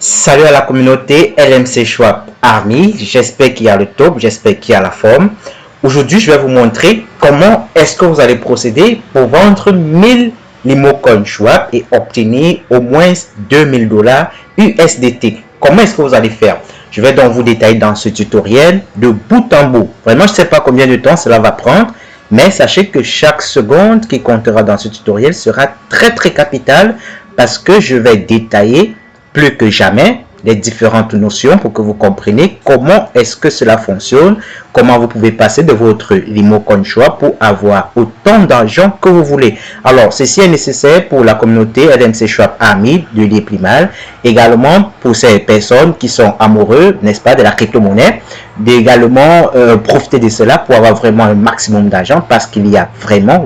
Salut à la communauté LMC Schwab Army, j'espère qu'il y a le top, j'espère qu'il y a la forme. Aujourd'hui, je vais vous montrer comment est-ce que vous allez procéder pour vendre 1000 LimoCoin Schwab et obtenir au moins $2000 USDT. Comment est-ce que vous allez faire? Je vais donc vous détailler dans ce tutoriel de bout en bout. Vraiment, je ne sais pas combien de temps cela va prendre, mais sachez que chaque seconde qui comptera dans ce tutoriel sera très capitale parce que je vais détailler plus que jamais les différentes notions pour que vous compreniez comment est-ce que cela fonctionne, comment vous pouvez passer de votre LimoCoin Schwab pour avoir autant d'argent que vous voulez. Alors, ceci est nécessaire pour la communauté LMC Schwab Army de l'Iplimal, également pour ces personnes qui sont amoureux, n'est-ce pas, de la crypto-monnaie, d'également profiter de cela pour avoir vraiment un maximum d'argent parce qu'il y a vraiment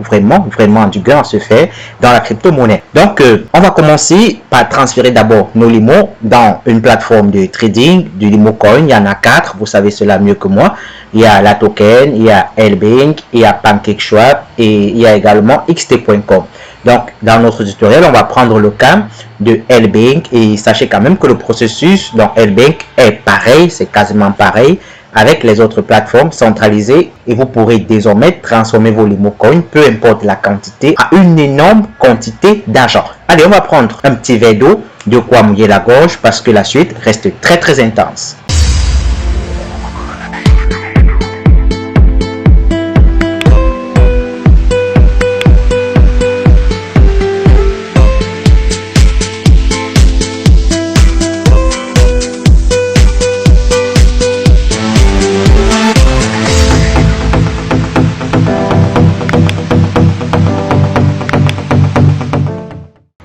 du gain à se faire dans la crypto-monnaie. Donc, on va commencer par transférer d'abord nos limos dans une plateforme de trading du LimoCoin. Il y en a 4, vous savez cela mieux que moi. Il y a la token, il y a LBank, il y a PancakeSwap et il y a également xt.com. Donc, dans notre tutoriel, on va prendre le cas de LBank et sachez quand même que le processus dans LBank est pareil, c'est quasiment pareil avec les autres plateformes centralisées et vous pourrez désormais transformer vos LimoCoins, peu importe la quantité, à une énorme quantité d'argent. Allez, on va prendre un petit verre d'eau, de quoi mouiller la gorge parce que la suite reste très intense.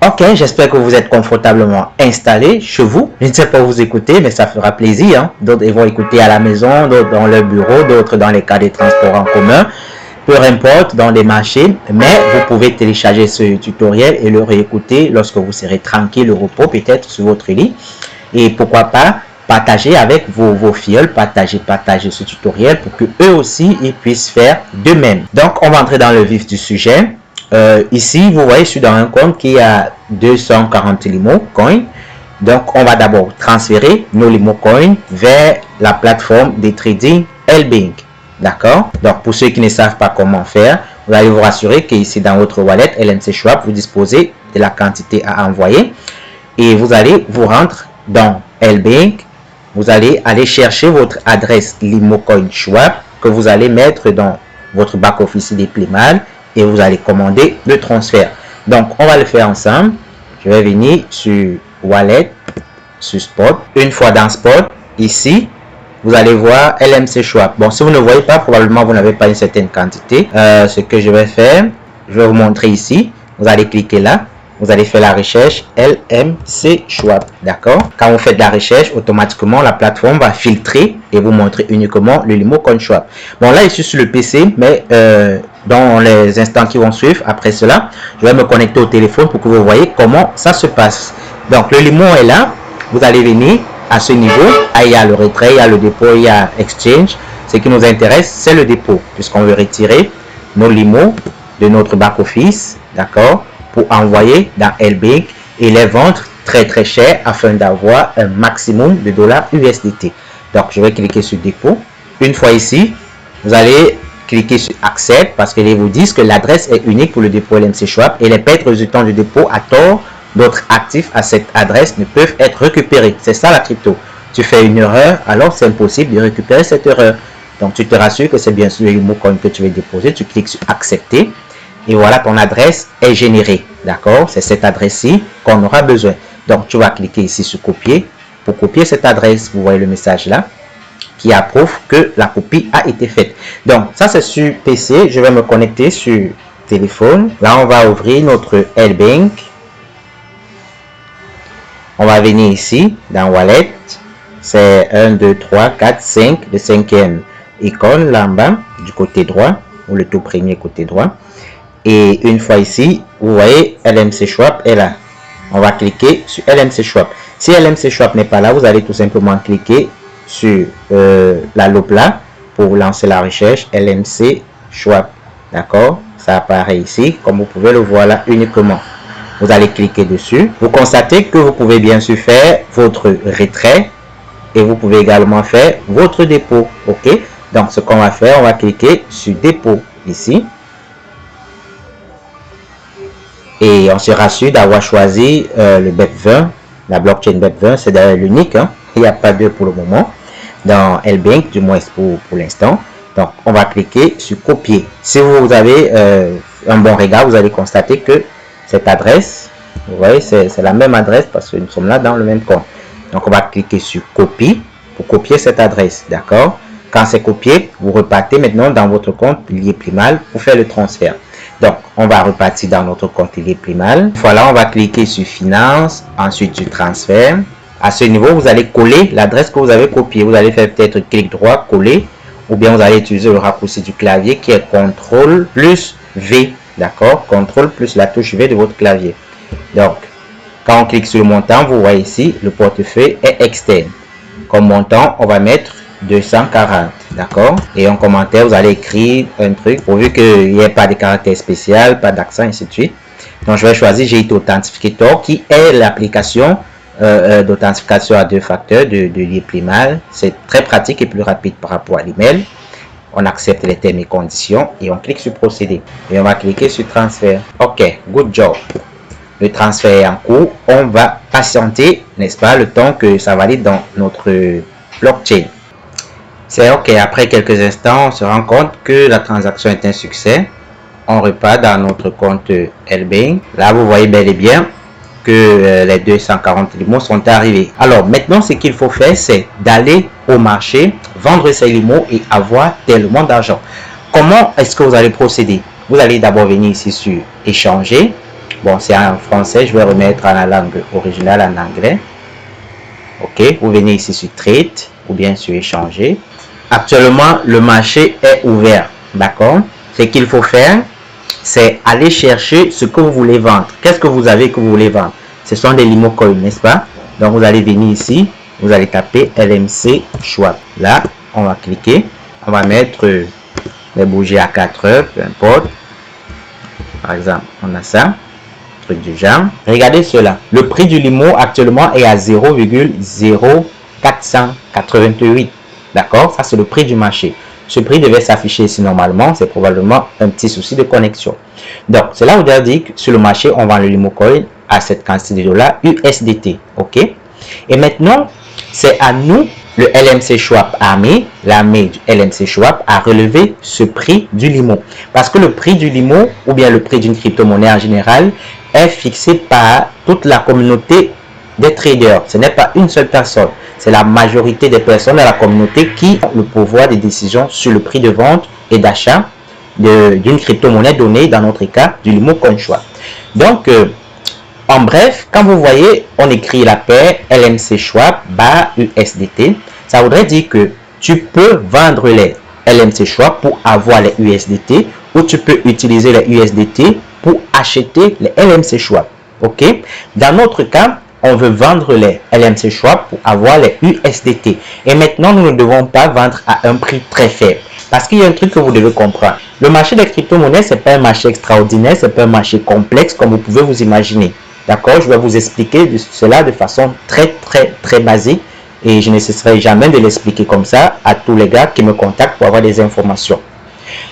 Ok, j'espère que vous êtes confortablement installés chez vous. Je ne sais pas où vous écouter, mais ça fera plaisir. Hein? D'autres vont écouter à la maison, d'autres dans leur bureau, d'autres dans les cas des transports en commun. Peu importe, dans les marchés. Mais vous pouvez télécharger ce tutoriel et le réécouter lorsque vous serez tranquille au repos, peut-être sur votre lit. Et pourquoi pas partager avec vos filleuls, partager ce tutoriel pour que eux aussi ils puissent faire de même. Donc, on va entrer dans le vif du sujet. Ici, vous voyez, je suis dans un compte qui a 240 LimoCoin. Donc, on va d'abord transférer nos LimoCoin vers la plateforme de trading LBank. D'accord? Donc, pour ceux qui ne savent pas comment faire, vous allez vous rassurer qu'ici, dans votre wallet LMC Schwab, vous disposez de la quantité à envoyer. Et vous allez vous rendre dans LBank. Vous allez aller chercher votre adresse LimoCoin Schwab que vous allez mettre dans votre back-office d'Iplimal. Et vous allez commander le transfert. Donc, on va le faire ensemble. Je vais venir sur Wallet, sur Spot. Une fois dans Spot, ici, vous allez voir LMC Schwab. Bon, si vous ne voyez pas, probablement vous n'avez pas une certaine quantité. Ce que je vais faire, je vais vous montrer ici. Vous allez cliquer là. Vous allez faire la recherche LMC Schwab. D'accord? Quand vous faites la recherche, automatiquement, la plateforme va filtrer et vous montrer uniquement le LimoCoin Schwab. Bon, là, je suis sur le PC, mais dans les instants qui vont suivre, après cela, je vais me connecter au téléphone pour que vous voyez comment ça se passe. Donc, le Limo est là. Vous allez venir à ce niveau. Ah, il y a le retrait, il y a le dépôt, il y a Exchange. Ce qui nous intéresse, c'est le dépôt, puisqu'on veut retirer nos Limos de notre back-office, d'accord, pour envoyer dans LBank et les vendre très cher afin d'avoir un maximum de dollars USDT. Donc, je vais cliquer sur dépôt. Une fois ici, vous allez cliquer sur Accept parce qu'ils vous disent que l'adresse est unique pour le dépôt LMC Schwab et les pertes résultant du dépôt à tort d'autres actifs à cette adresse ne peuvent être récupérés. C'est ça la crypto. Tu fais une erreur, alors c'est impossible de récupérer cette erreur. Donc, tu te rassures que c'est bien sûr le LimoCoin que tu veux déposer. Tu cliques sur Accepter. Et voilà, ton adresse est générée. D'accord? C'est cette adresse-ci qu'on aura besoin. Donc, tu vas cliquer ici sur copier. Pour copier cette adresse, vous voyez le message là qui approuve que la copie a été faite. Donc, ça c'est sur PC. Je vais me connecter sur téléphone. Là, on va ouvrir notre LBank. On va venir ici dans Wallet. C'est 1, 2, 3, 4, 5. Le cinquième icône là en bas du côté droit ou le tout premier côté droit. Et une fois ici, vous voyez LMC Schwab est là. On va cliquer sur LMC Schwab. Si LMC Schwab n'est pas là, vous allez tout simplement cliquer sur la loupe là pour lancer la recherche LMC Schwab. D'accord? Ça apparaît ici, comme vous pouvez le voir là uniquement. Vous allez cliquer dessus. Vous constatez que vous pouvez bien sûr faire votre retrait et vous pouvez également faire votre dépôt. OK? Donc, ce qu'on va faire, on va cliquer sur dépôt ici. Et on sera sûr d'avoir choisi le BEP20, la blockchain BEP20, c'est d'ailleurs l'unique. Hein? Il n'y a pas deux pour le moment dans LBank, du moins pour l'instant. Donc, on va cliquer sur copier. Si vous avez un bon regard, vous allez constater que cette adresse, vous voyez, c'est la même adresse parce que nous sommes là dans le même compte. Donc, on va cliquer sur copie pour copier cette adresse. D'accord? Quand c'est copié, vous repartez maintenant dans votre compte lié Plimal pour faire le transfert. Donc, on va repartir dans notre compte lié Plimal. Voilà, on va cliquer sur finance, ensuite sur transfert. À ce niveau, vous allez coller l'adresse que vous avez copiée. Vous allez faire peut-être clic droit, coller, ou bien vous allez utiliser le raccourci du clavier qui est CTRL plus V. D'accord? CTRL plus la touche V de votre clavier. Donc, quand on clique sur le montant, vous voyez ici, le portefeuille est externe. Comme montant, on va mettre 240. D'accord? Et en commentaire, vous allez écrire un truc pourvu qu'il n'y ait pas de caractère spécial, pas d'accent, ainsi de suite. Donc, je vais choisir GIT Authenticator qui est l'application d'authentification à deux facteurs de lié Plimal. C'est très pratique et plus rapide par rapport à l'email. On accepte les termes et conditions et on clique sur procéder. Et on va cliquer sur transfert. OK, good job. Le transfert est en cours. On va patienter, n'est-ce pas, le temps que ça valide dans notre blockchain. C'est OK. Après quelques instants, on se rend compte que la transaction est un succès. On repart dans notre compte LBank. Là, vous voyez bel et bien que les 240 limos sont arrivés. Alors maintenant, ce qu'il faut faire, c'est d'aller au marché, vendre ces limos et avoir tellement d'argent. Comment est-ce que vous allez procéder? Vous allez d'abord venir ici sur échanger. Bon, c'est en français, je vais remettre en la langue originale en anglais. OK, vous venez ici sur trade ou bien sur échanger. Actuellement, le marché est ouvert. D'accord? Ce qu'il faut faire, c'est aller chercher ce que vous voulez vendre. Qu'est-ce que vous avez que vous voulez vendre? Ce sont des limo coins, n'est-ce pas? Donc, vous allez venir ici, vous allez taper LMC Schwab. Là, on va cliquer. On va mettre les bougies à 4 heures, peu importe. Par exemple, on a ça. Truc du genre. Regardez cela. Le prix du limo actuellement est à 0,0488. D'accord? Ça, c'est le prix du marché. Ce prix devait s'afficher ici normalement. C'est probablement un petit souci de connexion. Donc, cela veut dire que sur le marché, on vend le limo coin à cette quantité de dollars USDT. OK? Et maintenant, c'est à nous, le LMC Schwab armée, l'armée du LMC Schwab, à relever ce prix du limo. Parce que le prix du limo, ou bien le prix d'une crypto-monnaie en général, est fixé par toute la communauté des traders. Ce n'est pas une seule personne. C'est la majorité des personnes de la communauté qui ont le pouvoir de décision sur le prix de vente et d'achat d'une crypto-monnaie donnée, dans notre cas, du limo coin Schwab. Donc, en bref, quand vous voyez, on écrit la paire LMC Schwab bar USDT, ça voudrait dire que tu peux vendre les LMC Schwab pour avoir les USDT ou tu peux utiliser les USDT pour acheter les LMC Schwab. OK? Dans notre cas, on veut vendre les LMC Schwab pour avoir les USDT. Et maintenant, nous ne devons pas vendre à un prix très faible. Parce qu'il y a un truc que vous devez comprendre. Le marché des crypto-monnaies, ce n'est pas un marché extraordinaire, ce n'est pas un marché complexe comme vous pouvez vous imaginer. D'accord? Je vais vous expliquer cela de façon très basique. Et je ne cesserai jamais de l'expliquer comme ça à tous les gars qui me contactent pour avoir des informations.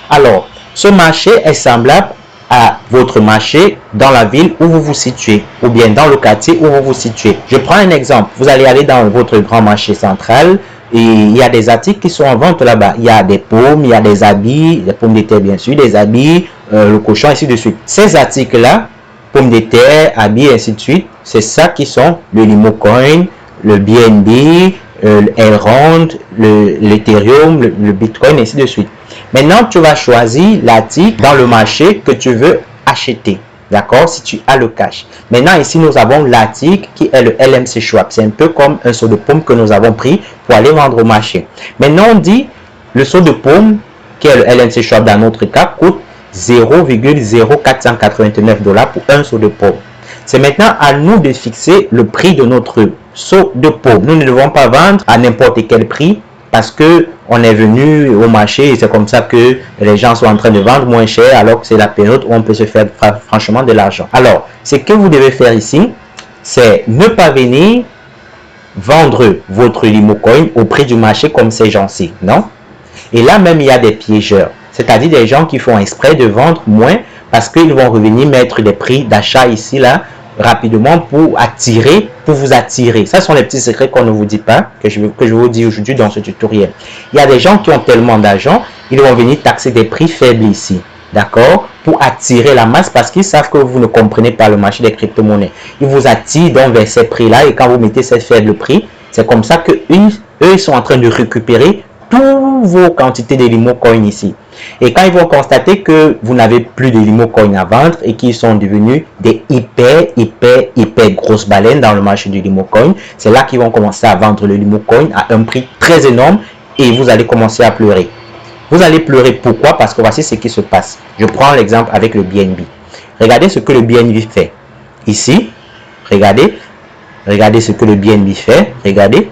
Alors, ce marché est semblable à votre marché dans la ville où vous vous situez ou bien dans le quartier où vous vous situez. Je prends un exemple. Vous allez aller dans votre grand marché central et il y a des articles qui sont en vente là-bas. Il y a des pommes, il y a des habits, des pommes de terre bien sûr, des habits, le cochon, ainsi de suite. Ces articles-là, pommes de terre, habits, ainsi de suite, c'est ça qui sont le limo coin, le BNB, l'Elrond, l'Ethereum, le Bitcoin, ainsi de suite. Maintenant, tu vas choisir l'article dans le marché que tu veux acheter. D'accord? Si tu as le cash. Maintenant, ici, nous avons l'article qui est le LMC Schwab. C'est un peu comme un seau de pomme que nous avons pris pour aller vendre au marché. Maintenant, on dit le seau de pomme, qui est le LMC Schwab dans notre cas, coûte 0,0489 $ pour un seau de pomme. C'est maintenant à nous de fixer le prix de notre seau de pomme. Nous ne devons pas vendre à n'importe quel prix parce que on est venu au marché et c'est comme ça que les gens sont en train de vendre moins cher alors que c'est la période où on peut se faire franchement de l'argent. Alors, ce que vous devez faire ici, c'est ne pas venir vendre votre Limocoin au prix du marché comme ces gens-ci, non? Et là même, il y a des piégeurs, c'est-à-dire des gens qui font exprès de vendre moins parce qu'ils vont revenir mettre des prix d'achat ici, là, rapidement pour attirer, pour vous attirer. Ça sont les petits secrets qu'on ne vous dit pas, que je vous dis aujourd'hui dans ce tutoriel. Il y a des gens qui ont tellement d'argent, ils vont venir taxer des prix faibles ici, d'accord, pour attirer la masse parce qu'ils savent que vous ne comprenez pas le marché des crypto-monnaies. Ils vous attirent donc vers ces prix-là et quand vous mettez ces faibles prix, c'est comme ça que eux, ils sont en train de récupérer toutes vos quantités de Limocoin ici. Et quand ils vont constater que vous n'avez plus de Limocoin à vendre et qu'ils sont devenus des hyper grosses baleines dans le marché du Limocoin, c'est là qu'ils vont commencer à vendre le Limocoin à un prix très énorme et vous allez commencer à pleurer. Vous allez pleurer pourquoi? Parce que voici ce qui se passe. Je prends l'exemple avec le BNB. Regardez ce que le BNB fait. Ici, regardez ce que le BNB fait. Regardez.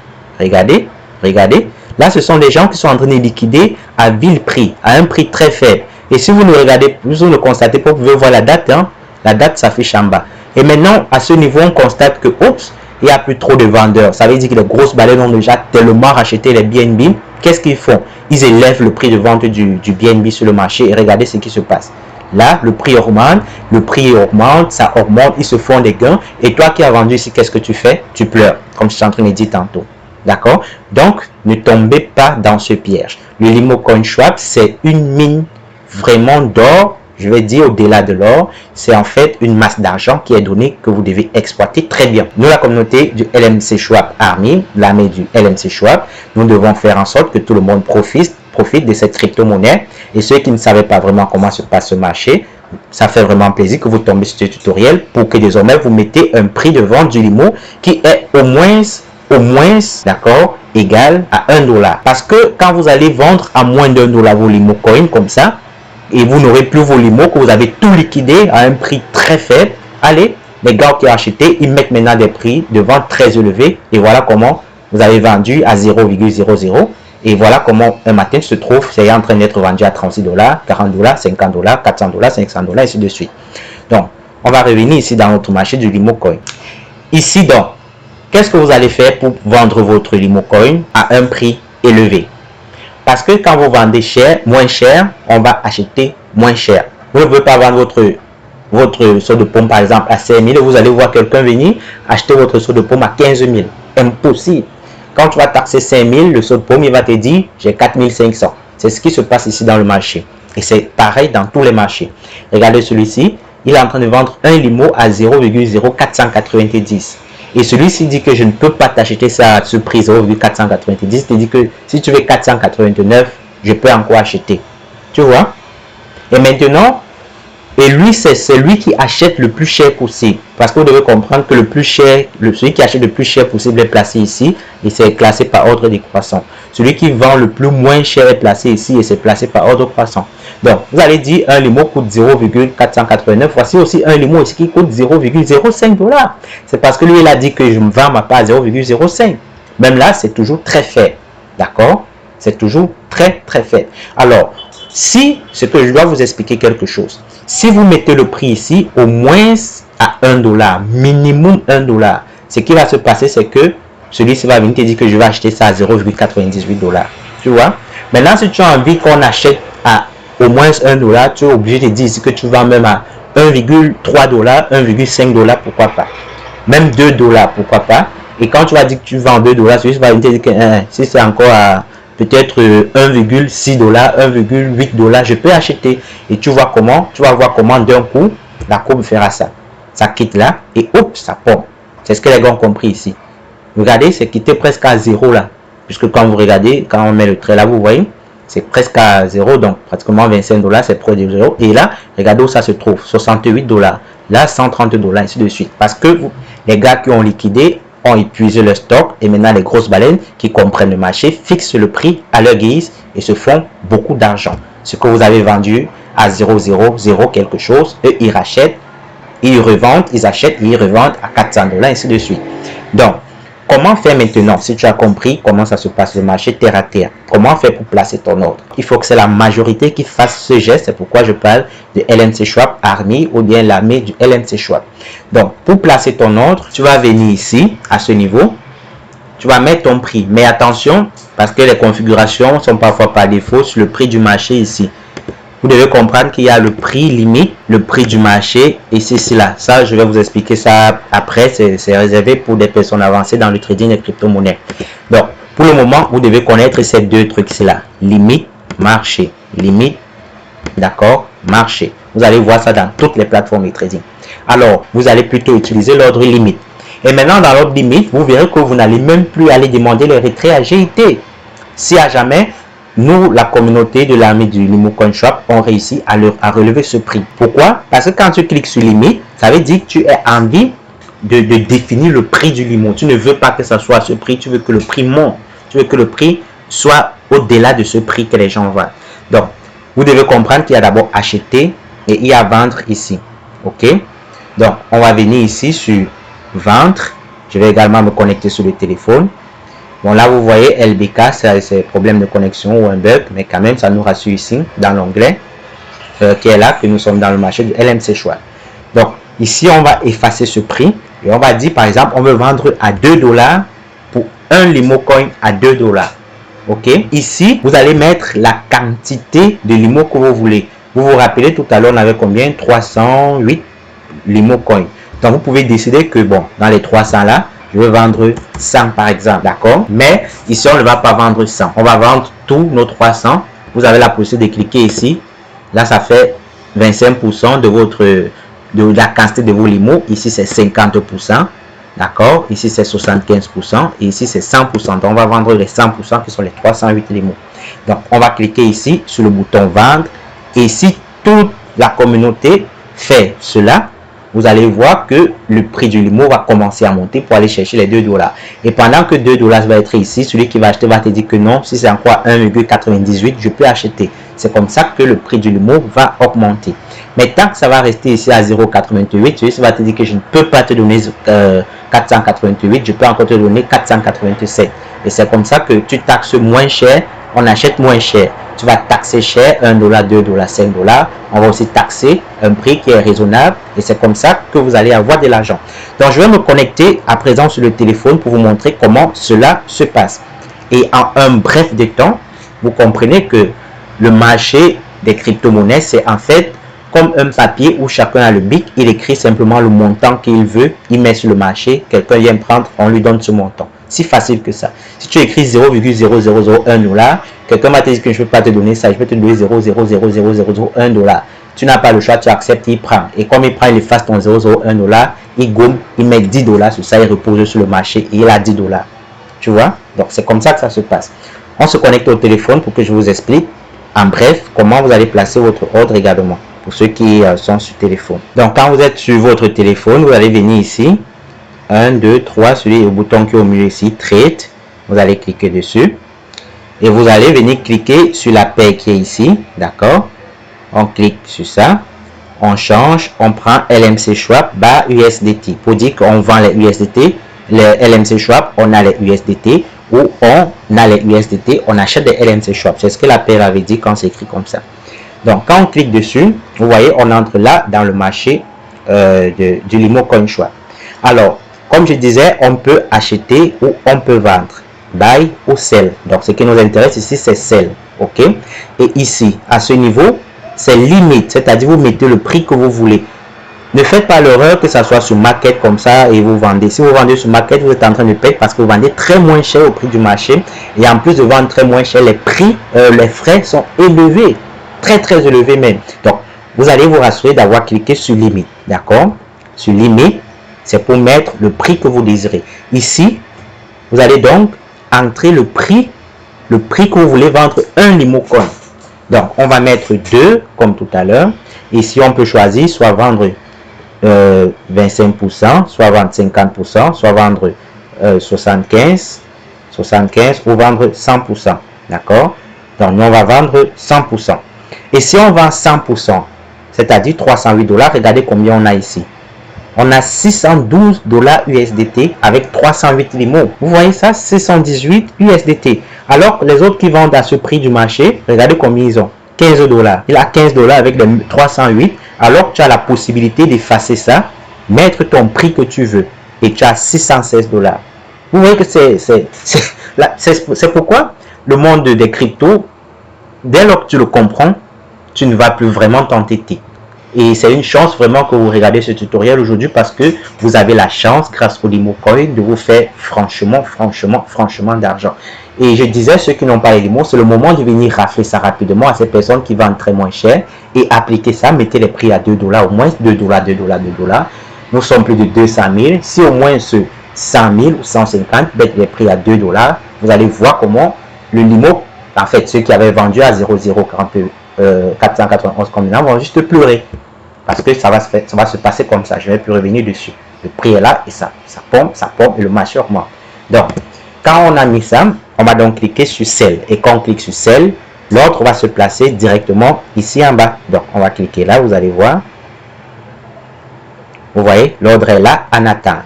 Là, ce sont des gens qui sont en train de liquider à vil prix, à un prix très faible. Et si vous ne regardez plus, vous ne constatez pas, vous pouvez voir la date. Hein? La date s'affiche en bas. Et maintenant, à ce niveau, on constate que, oups, il n'y a plus trop de vendeurs. Ça veut dire que les grosses baleines ont déjà tellement racheté les BNB. Qu'est-ce qu'ils font? Ils élèvent le prix de vente du BNB sur le marché et regardez ce qui se passe. Là, le prix augmente, ça augmente, ils se font des gains. Et toi qui as vendu ici, qu'est-ce que tu fais? Tu pleures, comme je suis en train de dire tantôt. D'accord? Donc, ne tombez pas dans ce piège. Le Limocoin Swap, c'est une mine vraiment d'or. Je vais dire au-delà de l'or, c'est en fait une masse d'argent qui est donnée que vous devez exploiter très bien. Nous, la communauté du LMC Swap Army, l'armée du LMC Swap, nous devons faire en sorte que tout le monde profite de cette crypto-monnaie. Et ceux qui ne savaient pas vraiment comment se passe ce marché, ça fait vraiment plaisir que vous tombez sur ce tutoriel pour que désormais vous mettez un prix de vente du Limo qui est au moins, d'accord, égal à $1. Parce que quand vous allez vendre à moins d'$1 vos Limocoin comme ça, et vous n'aurez plus vos limos, que vous avez tout liquidé à un prix très faible, allez, les gars qui ont acheté, ils mettent maintenant des prix de vente très élevés. Et voilà comment vous avez vendu à 0,00. Et voilà comment un matin se trouve, c'est en train d'être vendu à $36, $40, $50, $400, $500, et ainsi de suite. Donc, on va revenir ici dans notre marché du Limocoin. Ici donc, qu'est-ce que vous allez faire pour vendre votre Limocoin à un prix élevé? Parce que quand vous vendez cher, moins cher, on va acheter moins cher. Vous ne pouvez pas vendre votre seau de pomme par exemple à 5 000 et vous allez voir quelqu'un venir acheter votre seau de pomme à 15 000. Impossible. Quand tu vas taxer 5 000, le seau de pomme, il va te dire j'ai 4 500. C'est ce qui se passe ici dans le marché. Et c'est pareil dans tous les marchés. Regardez celui-ci, il est en train de vendre un limo à 0,0490. Et celui-ci dit que je ne peux pas t'acheter ça à ce prix 0,490. Il dit que si tu veux 489, je peux encore acheter. Tu vois? Et maintenant, et lui, c'est celui qui achète le plus cher possible. Parce que vous devez comprendre que le plus cher, celui qui achète le plus cher possible est placé ici. Et c'est classé par ordre décroissant. Celui qui vend le plus moins cher est placé ici et c'est placé par ordre croissant. Donc, vous allez dire un limo coûte 0,489. Voici aussi un limo ici qui coûte 0,05 $. C'est parce que lui, il a dit que je me vends ma part à 0,05. Même là, c'est toujours très faible. D'accord? C'est toujours très faible. Alors, si, ce que je dois vous expliquer quelque chose. Si vous mettez le prix ici, au moins à $1, minimum $1, ce qui va se passer, c'est que celui-ci va venir te dire que je vais acheter ça à 0,98 $. Tu vois? Maintenant, si tu as envie qu'on achète à au moins $1, tu es obligé de dire ici que tu vends même à 1,3 $, 1,5 $, pourquoi pas? Même 2 $, pourquoi pas? Et quand tu vas dire que tu vends 2 $, celui-ci va venir te dire que si c'est encore à peut-être 1,6 $, 1,8 $, je peux acheter. Et tu vois comment? Tu vas voir comment d'un coup, la courbe fera ça. Ça quitte là et hop, ça pompe. C'est ce que les gars ont compris ici. Regardez, c'est quitté presque à 0 là. Puisque quand vous regardez, quand on met le trait là, vous voyez, c'est presque à 0, donc pratiquement 25 $, c'est proche de 0. Et là, regardez où ça se trouve, 68 $. Là, 130 $, ainsi de suite. Parce que les gars qui ont liquidé ont épuisé le stock et maintenant les grosses baleines qui comprennent le marché fixent le prix à leur guise et se font beaucoup d'argent. Ce que vous avez vendu à 0,00 quelque chose, eux ils rachètent, ils revendent, ils achètent et ils revendent à 400 $, ainsi de suite. Donc, comment faire maintenant? Si tu as compris comment ça se passe le marché terre à terre, comment faire pour placer ton ordre? Il faut que c'est la majorité qui fasse ce geste. C'est pourquoi je parle de LNC Schwab Army ou bien l'armée du LNC Schwab. Donc, pour placer ton ordre, tu vas venir ici, à ce niveau. Tu vas mettre ton prix. Mais attention, parce que les configurations sont parfois par défaut sur le prix du marché ici. Vous devez comprendre qu'il y a le prix limite, le prix du marché et c'est là. Ça, je vais vous expliquer ça après. C'est réservé pour des personnes avancées dans le trading des crypto-monnaies. Donc, pour le moment, vous devez connaître ces deux trucs-là. Limite, marché. Limite, d'accord, marché. Vous allez voir ça dans toutes les plateformes de trading. Alors, vous allez plutôt utiliser l'ordre limite. Et maintenant, dans l'ordre limite, vous verrez que vous n'allez même plus aller demander les retraits à GIT. Si à jamais, nous, la communauté de l'armée du Limo Coin Schwab, on réussi à relever ce prix. Pourquoi? Parce que quand tu cliques sur limite, ça veut dire que tu as envie de définir le prix du limo. Tu ne veux pas que ça soit ce prix, tu veux que le prix monte. Tu veux que le prix soit au-delà de ce prix que les gens voient. Donc, vous devez comprendre qu'il y a d'abord acheter et il y a vendre ici. OK? Donc, on va venir ici sur vendre. Je vais également me connecter sur le téléphone. Bon, là, vous voyez LBK, c'est problème de connexion ou un bug, mais quand même, ça nous rassure ici, dans l'onglet, qui est là, que nous sommes dans le marché du LNC Schwab. Donc, ici, on va effacer ce prix et on va dire, par exemple, on veut vendre à 2 $ pour un Limo Coin à 2 $. OK? Ici, vous allez mettre la quantité de Limo que vous voulez. Vous vous rappelez, tout à l'heure, on avait combien? 308 Limo Coin. Donc, vous pouvez décider que, bon, dans les 300 là, je vais vendre 100 par exemple, d'accord? Mais ici, on ne va pas vendre 100. On va vendre tous nos 300. Vous avez la possibilité de cliquer ici. Là, ça fait 25% de la quantité de vos limos. Ici, c'est 50%. D'accord? Ici, c'est 75%. Et ici, c'est 100%. Donc, on va vendre les 100% qui sont les 308 limos. Donc, on va cliquer ici sur le bouton vendre. Et si toute la communauté fait cela, vous allez voir que le prix du limo va commencer à monter pour aller chercher les 2 $. Et pendant que 2 $ va être ici, celui qui va acheter va te dire que non, si c'est encore 1,98, je peux acheter. C'est comme ça que le prix du limo va augmenter. Mais tant que ça va rester ici à 0,88, celui qui va te dire que je ne peux pas te donner 488, je peux encore te donner 487. Et c'est comme ça que tu taxes moins cher, on achète moins cher. Tu vas taxer cher 1 $, 2 $, 5 $. On va aussi taxer un prix qui est raisonnable et c'est comme ça que vous allez avoir de l'argent. Donc, je vais me connecter à présent sur le téléphone pour vous montrer comment cela se passe. Et en un bref de temps, vous comprenez que le marché des crypto-monnaies, c'est en fait comme un papier où chacun a le bic, il écrit simplement le montant qu'il veut, il met sur le marché, quelqu'un vient prendre, on lui donne ce montant. Si facile que ça. Si tu écris 0,0001 $, quelqu'un va te dire que je ne peux pas te donner ça, je peux te donner 0,00001 $. Tu n'as pas le choix, tu acceptes, il prend. Et comme il prend, il efface ton 0,01 $, il gomme, il met 10 $ sur ça, il repose sur le marché et il a 10 $. Tu vois? Donc c'est comme ça que ça se passe. On se connecte au téléphone pour que je vous explique en bref comment vous allez placer votre ordre également. Pour ceux qui sont sur téléphone. Donc quand vous êtes sur votre téléphone, vous allez venir ici. 1, 2, 3, celui au bouton qui est au milieu ici, Trade. Vous allez cliquer dessus. Et vous allez venir cliquer sur la paire qui est ici. D'accord? On clique sur ça. On change. On prend LMC Schwab bar USDT. Pour dire qu'on vend les USDT. Les LMC Schwab, on a les USDT. Ou on a les USDT, on achète des LMC Schwab. C'est ce que la paire avait dit quand c'est écrit comme ça. Donc, quand on clique dessus, vous voyez, on entre là dans le marché du Limo Coin Schwab. Alors, comme je disais, on peut acheter ou on peut vendre. Buy ou sell. Donc, ce qui nous intéresse ici, c'est sell. OK? Et ici, à ce niveau, c'est limite. C'est-à-dire, vous mettez le prix que vous voulez. Ne faites pas l'erreur que ça soit sur Market comme ça et vous vendez. Si vous vendez sur Market, vous êtes en train de perdre parce que vous vendez très moins cher au prix du marché. Et en plus de vendre très moins cher, les prix, les frais sont élevés. Très élevé même. Donc, vous allez vous rassurer d'avoir cliqué sur limite. D'accord? Sur limite, c'est pour mettre le prix que vous désirez. Ici, vous allez donc entrer le prix que vous voulez vendre un Limo Coin. Donc, on va mettre 2 comme tout à l'heure. Ici, on peut choisir soit vendre 25%, soit vendre 50%, soit vendre 75 ou vendre 100%. D'accord? Donc, nous, on va vendre 100%. Et si on vend 100%, c'est-à-dire 308 $, regardez combien on a ici. on a 612 dollars USDT avec 308 limo. Vous voyez ça, 618 USDT. Alors, les autres qui vendent à ce prix du marché, regardez combien ils ont. 15 dollars. Il a 15 dollars avec les 308. Alors, tu as la possibilité d'effacer ça, mettre ton prix que tu veux. Et tu as 616 dollars. Vous voyez que c'est pourquoi le monde des cryptos, dès lors que tu le comprends, tu ne vas plus vraiment t'entêter. Et c'est une chance vraiment que vous regardez ce tutoriel aujourd'hui parce que vous avez la chance, grâce au LimoCoin, de vous faire franchement d'argent. Et je disais, ceux qui n'ont pas les Limo, c'est le moment de venir rafler ça rapidement à ces personnes qui vendent très moins cher et appliquer ça, mettez les prix à 2 dollars, au moins 2 dollars, 2 dollars, 2 dollars. Nous sommes plus de 200 000. Si au moins ce 100 000 ou 150 mettent les prix à 2 dollars, vous allez voir comment le Limo, en fait, ceux qui avaient vendu à 491 comme là, vont juste pleurer. Parce que ça va se passer comme ça. Je ne vais plus revenir dessus. Le prix est là et ça pompe et le marché augmente. Donc, quand on a mis ça, on va donc cliquer sur Sell. Et quand on clique sur Sell, l'ordre va se placer directement ici en bas. Donc, on va cliquer là, vous allez voir. Vous voyez, l'ordre est là en attente.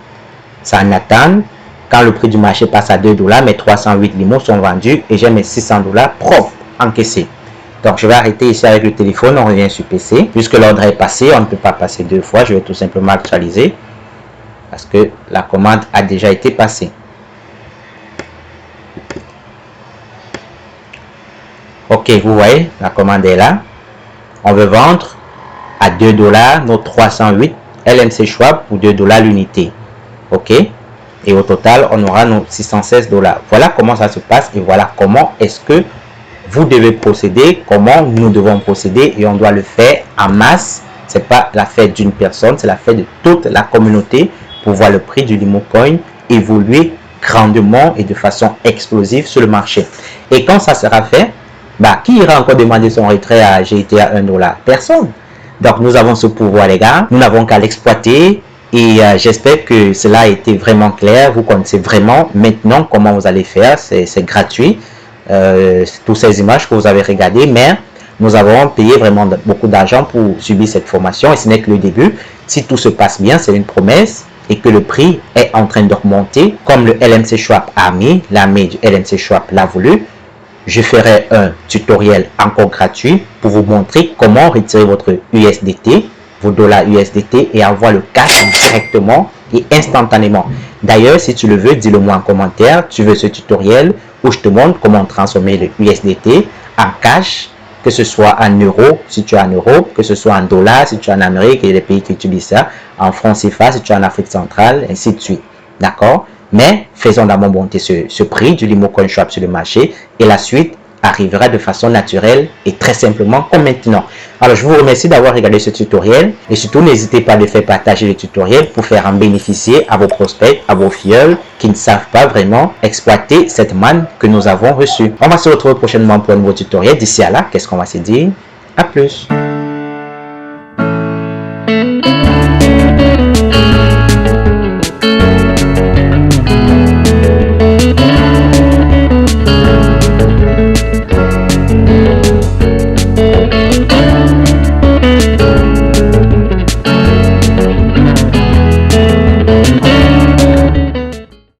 Ça en attente. Quand le prix du marché passe à 2 dollars, mes 308 limos sont vendus et j'ai mes 600 dollars propres encaissés. Donc, je vais arrêter ici avec le téléphone, on revient sur PC. Puisque l'ordre est passé, on ne peut pas passer deux fois. Je vais tout simplement actualiser parce que la commande a déjà été passée. Ok, vous voyez, la commande est là. On veut vendre à 2 dollars nos 308 LMC Schwab pour 2 dollars l'unité. Ok, et au total, on aura nos 616 dollars. Voilà comment ça se passe et voilà comment est-ce que vous devez procéder, comment nous devons procéder et on doit le faire en masse. Ce n'est pas la fête d'une personne, c'est la fête de toute la communauté pour voir le prix du LimoCoin évoluer grandement et de façon explosive sur le marché. Et quand ça sera fait, qui ira encore demander son retrait à GT à 1 dollar? Personne. Donc nous avons ce pouvoir les gars, nous n'avons qu'à l'exploiter et j'espère que cela a été vraiment clair. Vous connaissez vraiment maintenant comment vous allez faire, c'est gratuit. Toutes ces images que vous avez regardées, mais nous avons payé vraiment beaucoup d'argent pour subir cette formation et ce n'est que le début. Si tout se passe bien, c'est une promesse et que le prix est en train d'augmenter comme le LMC Schwab a mis, l'armée du LMC Schwab l'a voulu. Je ferai un tutoriel encore gratuit pour vous montrer comment retirer votre USDT, vos dollars USDT et avoir le cash directement et instantanément. D'ailleurs, si tu le veux, dis-le moi en commentaire. Tu veux ce tutoriel où je te montre comment transformer le USDT en cash, que ce soit en euros si tu es en Europe, que ce soit en dollars si tu es en Amérique et les pays qui utilisent ça, en francs CFA si tu es en Afrique centrale, ainsi de suite. D'accord? Mais faisons d'abord monter ce prix du LimoCoin Schwab sur le marché et la suite arrivera de façon naturelle et très simplement comme maintenant. Alors, je vous remercie d'avoir regardé ce tutoriel et surtout, n'hésitez pas à le faire partager le tutoriel pour faire en bénéficier à vos prospects, à vos filleuls qui ne savent pas vraiment exploiter cette manne que nous avons reçue. On va se retrouver prochainement pour un nouveau tutoriel. D'ici à là, qu'est-ce qu'on va se dire? À plus!